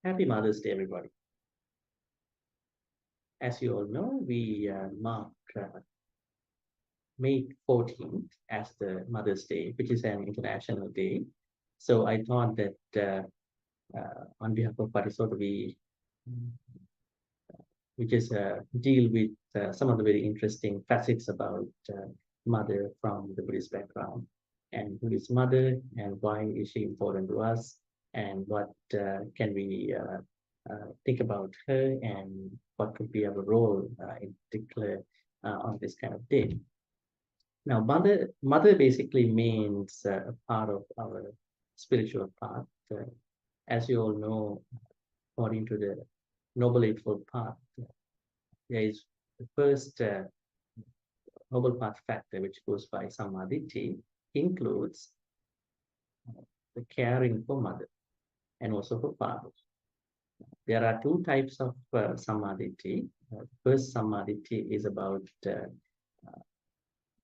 Happy Mother's Day, everybody. As you all know, we mark May 14th as the Mother's Day, which is an international day. So I thought that on behalf of Parisot, we just deal with some of the very interesting facets about mother from the Buddhist background, and who is mother and why is she important to us, and what can we think about her, and what could be our role in particular on this kind of day. Now, mother basically means a part of our spiritual path. As you all know, according to the Noble Eightfold Path, there is the first Noble Path factor, which goes by sammādiṭṭhi, includes the caring for mother and also for father. There are two types of sammādiṭṭhi. First sammādiṭṭhi is about, the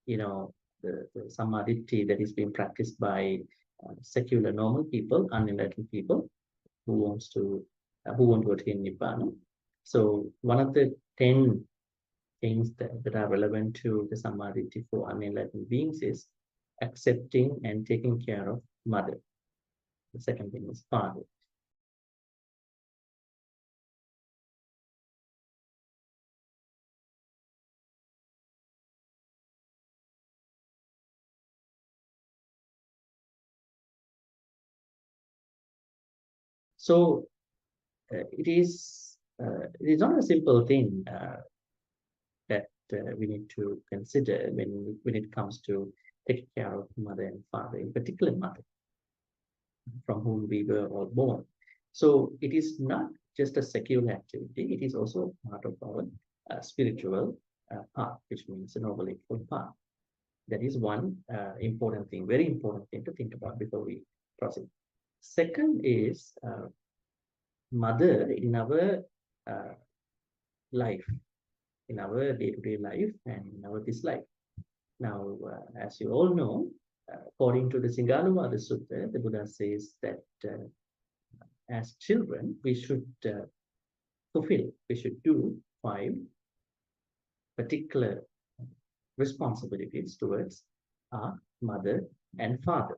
sammādiṭṭhi that is being practiced by secular normal people, unenlightened people who want to attain nibbana. So one of the 10 things that are relevant to the sammādiṭṭhi for unenlightened beings is accepting and taking care of mother. The second thing is father. So it is not a simple thing that we need to consider when it comes to taking care of mother and father, in particular mother, from whom we were all born. So it is not just a secular activity, it is also part of our spiritual path, which means a Noble Eightfold Path. That is one important thing, very important thing to think about before we proceed. Second is mother in our life, in our day-to-day life and in our this life. Now, as you all know, according to the Singhalavada Sutta, the Buddha says that as children, we should we should do 5 particular responsibilities towards our mother and father.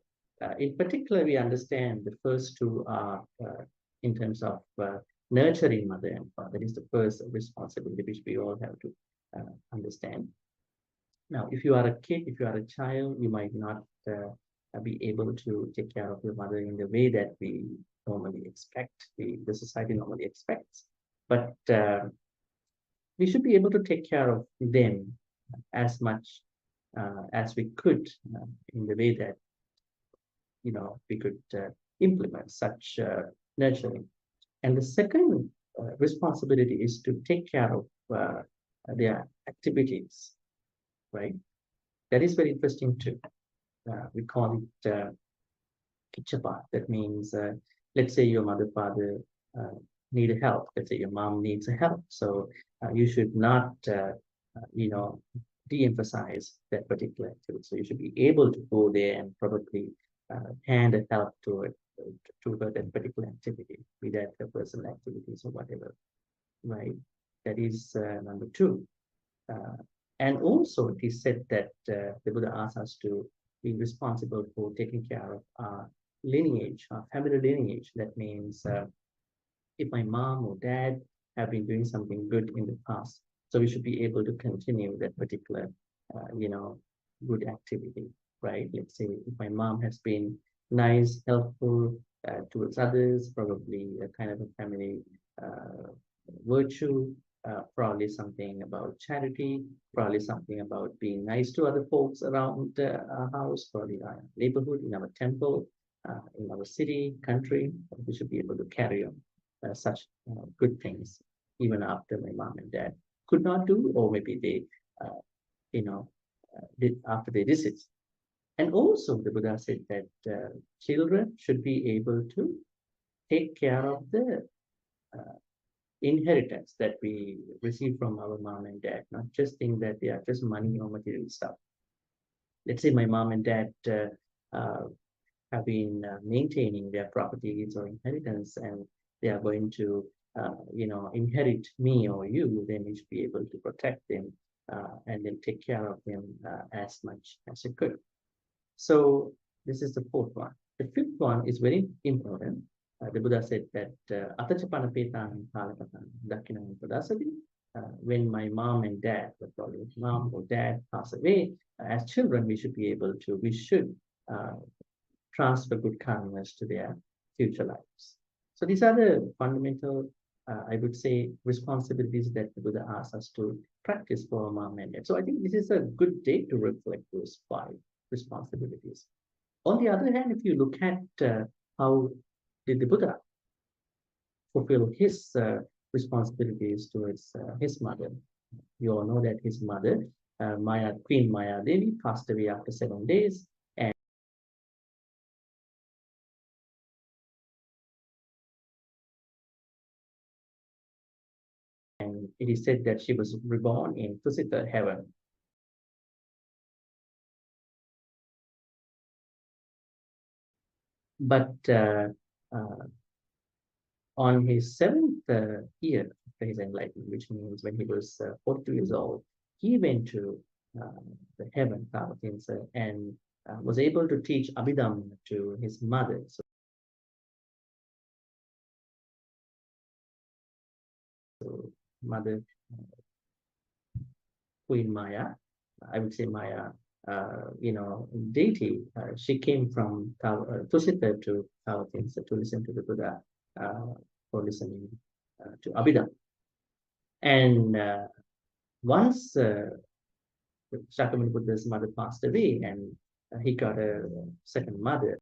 In particular, we understand the first 2 are in terms of nurturing mother and father. That is the first responsibility which we all have to understand. Now, if you are a kid, if you are a child, you might not be able to take care of your mother in the way that we normally expect, the society normally expects. But we should be able to take care of them as much as we could in the way that, we could implement such nurturing. And the second responsibility is to take care of their activities, right? That is very interesting too. We call it kichapat. That means, let's say your mother, father need help. Let's say your mom needs help. So you should not, de-emphasize that particular activity. So you should be able to go there and probably hand a help to it, to that particular activity, be that the personal activities or whatever, right? That is number 2. And also, it is said that the Buddha asks us to be responsible for taking care of our lineage, our family lineage. That means if my mom or dad have been doing something good in the past, so we should be able to continue that particular, good activity, right? Let's say if my mom has been nice, helpful towards others, probably a kind of a family virtue, probably something about charity, probably something about being nice to other folks around our house, probably our neighborhood, in our temple, in our city, country. We should be able to carry on such good things, even after my mom and dad could not do, or maybe they, did after they visit. And also, the Buddha said that children should be able to take care of the inheritance that we receive from our mom and dad, not just think that they are just money or material stuff. Let's say my mom and dad have been maintaining their properties or inheritance, and they are going to, inherit me or you, then you should be able to protect them and then take care of them as much as you could. So this is the fourth one. The fifth one is very important. The Buddha said that Atachapana Petang Kalapatan Dakinam Padasadi. When my mom and dad, probably mom or dad pass away, as children, we should transfer good karmas to their future lives. So these are the fundamental, I would say, responsibilities that the Buddha asks us to practice for our mom and dad. So I think this is a good day to reflect those 5 responsibilities. On the other hand, if you look at how did the Buddha fulfill his responsibilities towards his mother, you all know that his mother, Queen Maya Devi, passed away after 7 days. And it is said that she was reborn in Tusita heaven. But on his 7th year after his enlightenment, which means when he was 42 years old, he went to the heaven, Parvatinsa, and was able to teach Abhidhamma to his mother. So mother, Queen Maya, I would say Maya, deity, she came from Tusita to Parvatinsa to listen to the Buddha for listening to Abhidhamma. And once Shakyamuni Buddha's mother passed away and he got a second mother,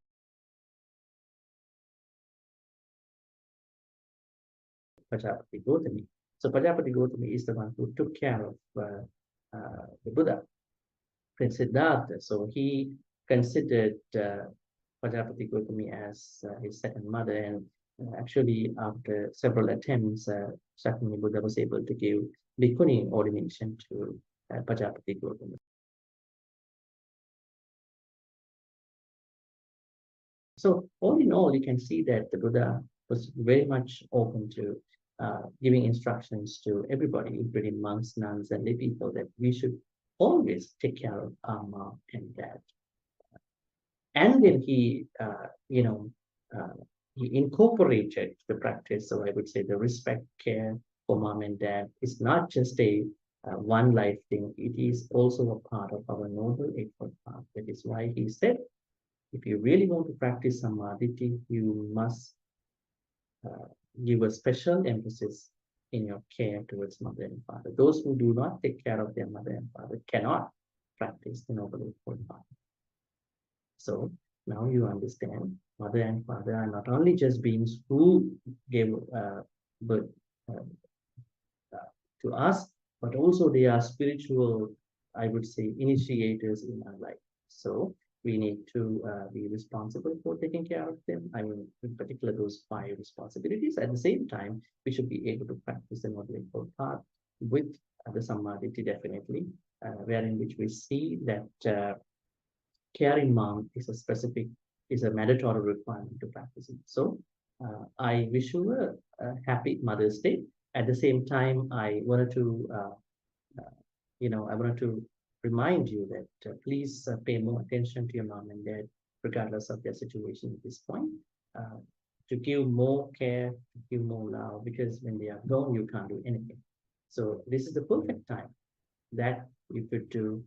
Prajapati Gautami. So Prajapati Gautami is the one who took care of the Buddha, Prince Siddhartha. So he considered Prajapati Gautami as his second mother, and actually after several attempts, Shakyamuni Buddha was able to give Bhikkhuni ordination to Prajapati Gautami. So all in all, you can see that the Buddha was very much open to giving instructions to everybody, including monks, nuns, and lay people, that we should always take care of our mom and dad. And then he incorporated the practice. So I would say the respect, care for mom and dad is not just a one life thing. It is also a part of our noble eightfold path. That is why he said, if you really want to practice sammādiṭṭhi, you must give a special emphasis in your care towards mother and father. Those who do not take care of their mother and father cannot practice the noble eightfold path. So now you understand, mother and father are not only just beings who gave birth to us, but also they are spiritual, I would say, initiators in our life. So we need to be responsible for taking care of them. I mean, in particular, those 5 responsibilities. At the same time, we should be able to practice the noble eightfold path with the sammādiṭṭhi, definitely, wherein which we see that caring mom is a mandatory requirement to practice it. So I wish you a happy Mother's Day. At the same time, I wanted to remind you that please pay more attention to your mom and dad, regardless of their situation at this point, to give more care, to give more love, because when they are gone, you can't do anything. So this is the perfect time that you could do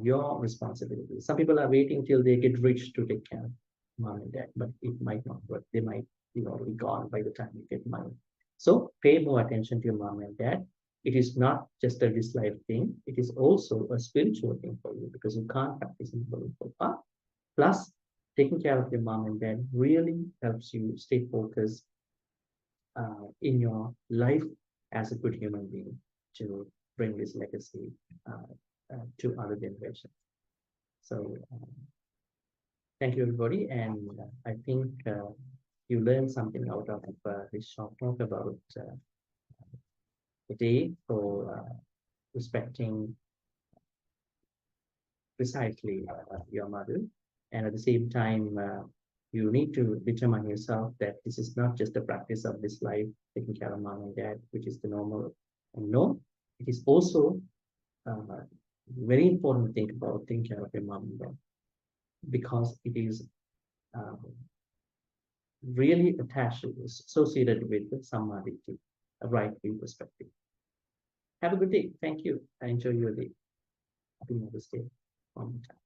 your responsibility. Some people are waiting till they get rich to take care of mom and dad, but it might not work. They might be already gone by the time you get money. So pay more attention to your mom and dad. It is not just a this life thing. It is also a spiritual thing for you, because you can't practice in the spiritual path. Plus, taking care of your mom and dad really helps you stay focused in your life as a good human being to bring this legacy to other generations. So thank you, everybody. And I think you learned something out of this short talk about the day for respecting precisely your mother. And at the same time, You need to determine yourself that this is not just a practice of this life, taking care of mom and dad, which is the normal. And no, it is also very important to think about taking care of your mom and dad, because it is uh, really attached, associated with the sammādiṭṭhi, a right view perspective. Have a good day. Thank you. I enjoy your day. Happy Mother's Day. One more time.